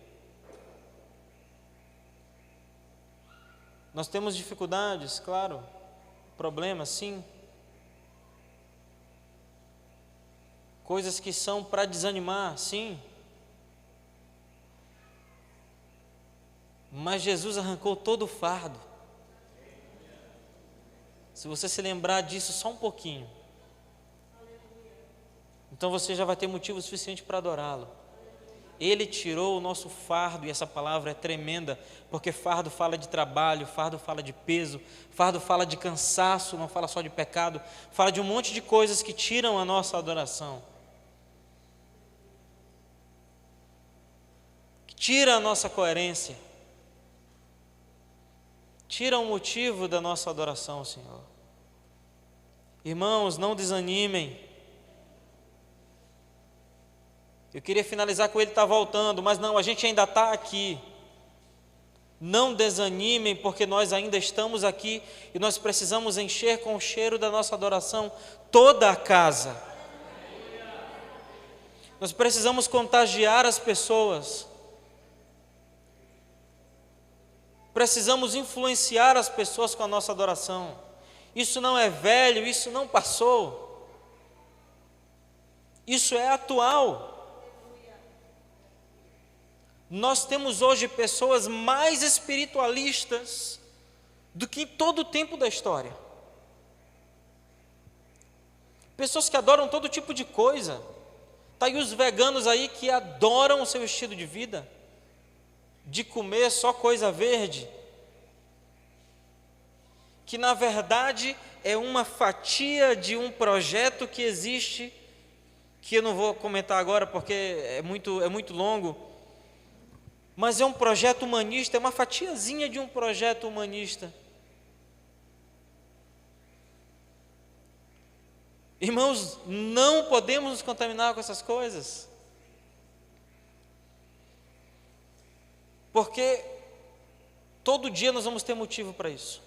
Nós temos dificuldades, claro, problemas, sim. Coisas que são para desanimar, sim. Mas Jesus arrancou todo o fardo. Se você se lembrar disso só um pouquinho, então você já vai ter motivo suficiente para adorá-lo. Ele tirou o nosso fardo, e essa palavra é tremenda, porque fardo fala de trabalho, fardo fala de peso, fardo fala de cansaço, não fala só de pecado, fala de um monte de coisas que tiram a nossa adoração, que tira a nossa coerência, tira o motivo da nossa adoração ao Senhor. Irmãos, não desanimem. Eu queria finalizar com ele estar voltando, mas não, a gente ainda está aqui. Não desanimem, porque nós ainda estamos aqui e nós precisamos encher com o cheiro da nossa adoração toda a casa. Nós precisamos contagiar as pessoas. Precisamos influenciar as pessoas com a nossa adoração. Isso não é velho, isso não passou. Isso é atual. Nós temos hoje pessoas mais espiritualistas do que em todo o tempo da história. Pessoas que adoram todo tipo de coisa. Está aí os veganos aí que adoram o seu estilo de vida, de comer só coisa verde, que na verdade é uma fatia de um projeto que existe, que eu não vou comentar agora porque é muito longo, mas é um projeto humanista, é uma fatiazinha de um projeto humanista. Irmãos, não podemos nos contaminar com essas coisas, porque todo dia nós vamos ter motivo para isso.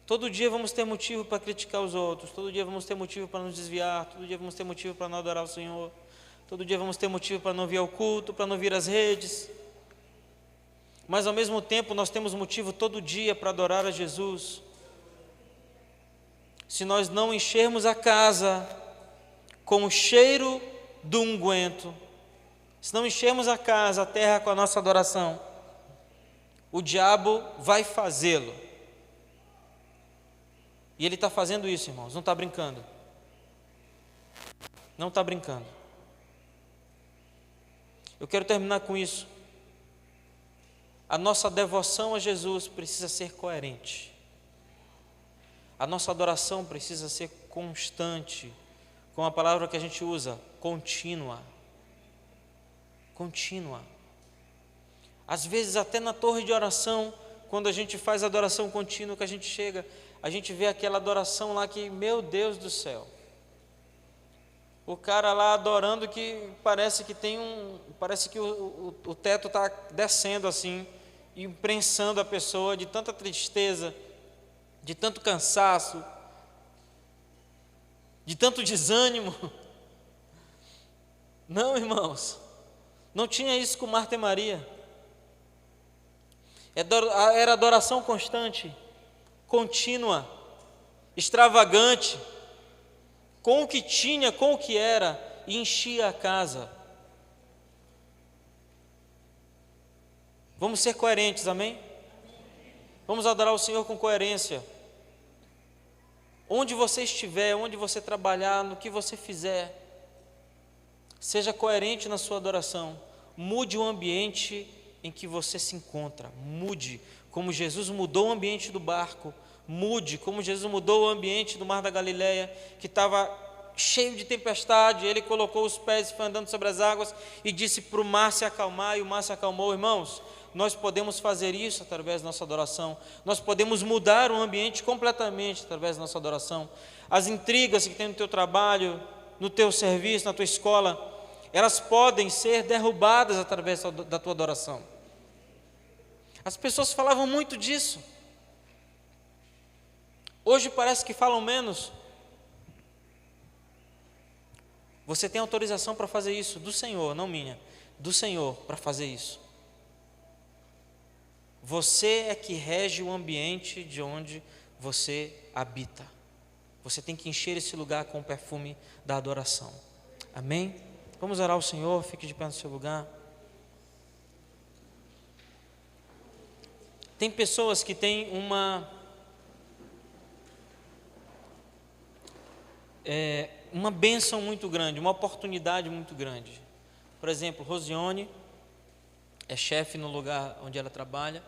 Todo dia vamos ter motivo para criticar os outros, todo dia vamos ter motivo para nos desviar, todo dia vamos ter motivo para não adorar o Senhor, todo dia vamos ter motivo para não vir ao culto, para não vir às redes. Mas ao mesmo tempo nós temos motivo todo dia para adorar a Jesus. Se nós não enchermos a casa com o cheiro do unguento, se não enchermos a casa, a terra com a nossa adoração, o diabo vai fazê-lo. E ele está fazendo isso, irmãos, não está brincando. Não está brincando. Eu quero terminar com isso. A nossa devoção a Jesus precisa ser coerente. A nossa adoração precisa ser constante, com a palavra que a gente usa, contínua. Contínua. Às vezes até na torre de oração, quando a gente faz adoração contínua, que a gente chega, a gente vê aquela adoração lá que, meu Deus do céu, o cara lá adorando que parece que o teto está descendo assim, e prensando a pessoa de tanta tristeza, de tanto cansaço, de tanto desânimo. Não, irmãos, não tinha isso com Marta e Maria. Era adoração constante, contínua, extravagante, com o que tinha, com o que era, e enchia a casa. Vamos ser coerentes, amém? Vamos adorar o Senhor com coerência. Onde você estiver, onde você trabalhar, no que você fizer, seja coerente na sua adoração. Mude o ambiente em que você se encontra. Mude como Jesus mudou o ambiente do barco. Mude como Jesus mudou o ambiente do mar da Galileia, que estava cheio de tempestade. Ele colocou os pés e foi andando sobre as águas e disse para o mar se acalmar, e o mar se acalmou. Irmãos, nós podemos fazer isso através da nossa adoração. Nós podemos mudar o ambiente completamente através da nossa adoração. As intrigas que tem no teu trabalho, no teu serviço, na tua escola, elas podem ser derrubadas através da tua adoração. As pessoas falavam muito disso. Hoje parece que falam menos. Você tem autorização para fazer isso do Senhor, não minha, do Senhor para fazer isso. Você é que rege o ambiente de onde você habita. Você tem que encher esse lugar com o perfume da adoração. Amém? Vamos orar ao Senhor, fique de pé no seu lugar. Tem pessoas que têm uma bênção muito grande, uma oportunidade muito grande. Por exemplo, Rosione é chefe no lugar onde ela trabalha.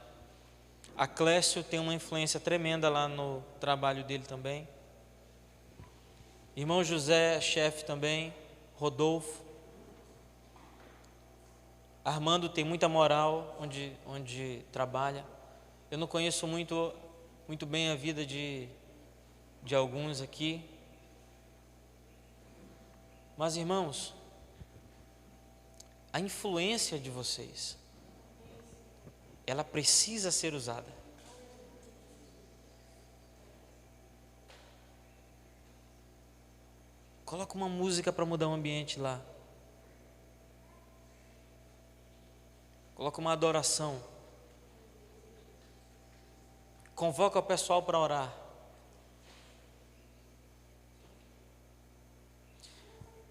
A Clécio tem uma influência tremenda lá no trabalho dele também. Irmão José é chefe também. Rodolfo. Armando tem muita moral onde trabalha. Eu não conheço muito bem a vida de alguns aqui. Mas, irmãos, a influência de vocês, ela precisa ser usada. Coloca uma música para mudar o ambiente lá. Coloca uma adoração. Convoca o pessoal para orar.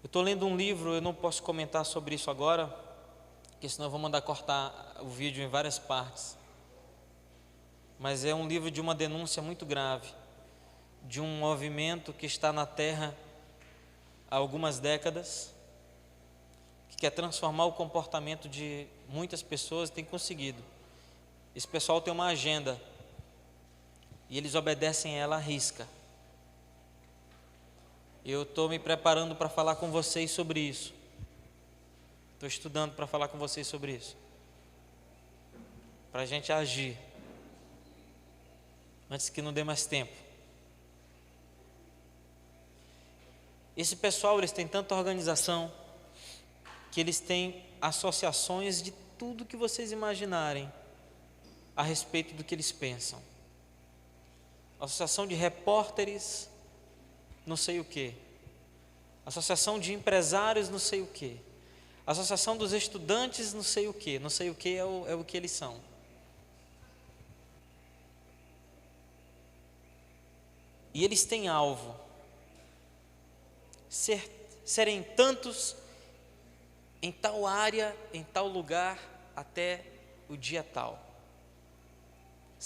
Eu estou lendo um livro, eu não posso comentar sobre isso agora, porque senão eu vou mandar cortar o vídeo em várias partes. Mas é um livro de uma denúncia muito grave, de um movimento que está na Terra há algumas décadas, que quer transformar o comportamento de muitas pessoas e tem conseguido. Esse pessoal tem uma agenda e eles obedecem ela à risca. Eu estou me preparando para falar com vocês sobre isso. Estou estudando para falar com vocês sobre isso. Para a gente agir. Antes que não dê mais tempo. Esse pessoal, eles têm tanta organização, que eles têm associações de tudo que vocês imaginarem a respeito do que eles pensam. Associação de repórteres, não sei o que, associação de empresários, não sei o que, associação dos estudantes, não sei o que é o que eles são. E eles têm alvo, serem tantos em tal área, em tal lugar, até o dia tal.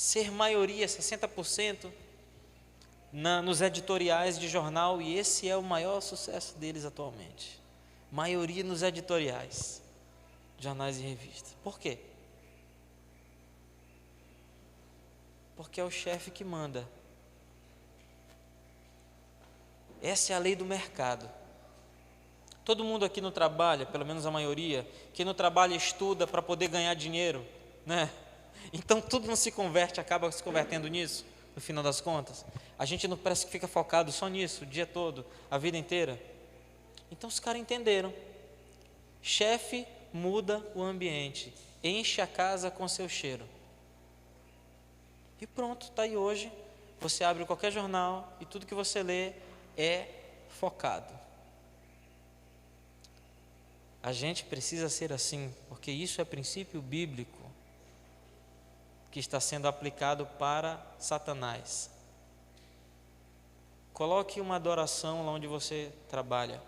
ser maioria, 60%, nos editoriais de jornal, e esse é o maior sucesso deles atualmente. Maioria nos editoriais, jornais e revistas. Por quê? Porque é o chefe que manda. Essa é a lei do mercado. Todo mundo aqui no trabalho, pelo menos a maioria, que no trabalho estuda para poder ganhar dinheiro, né? Então tudo não se converte, acaba se convertendo nisso, no final das contas. A gente não parece que fica focado só nisso, o dia todo, a vida inteira. Então os caras entenderam. Chefe muda o ambiente, enche a casa com seu cheiro. E pronto, está aí hoje. Você abre qualquer jornal e tudo que você lê é focado. A gente precisa ser assim, porque isso é princípio bíblico que está sendo aplicado para Satanás. Coloque uma adoração lá onde você trabalha.